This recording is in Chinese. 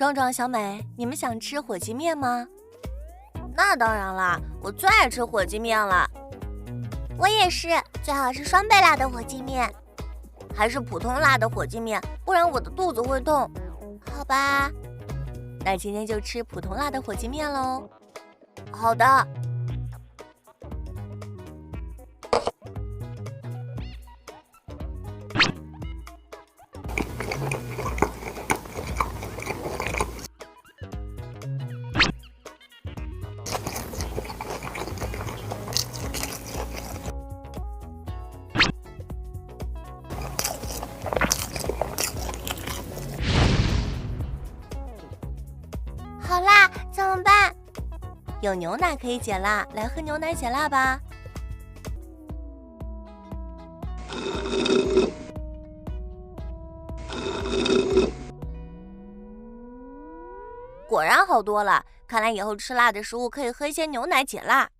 壮壮、小美，你们想吃火鸡面吗？那当然啦，我最爱吃火鸡面了。我也是，最好是双倍辣的火鸡面，还是普通辣的火鸡面，不然我的肚子会痛。好吧，那今天就吃普通辣的火鸡面喽。好的。好辣，怎么办？有牛奶可以解辣，来喝牛奶解辣吧。果然好多了，看来以后吃辣的食物可以喝一些牛奶解辣。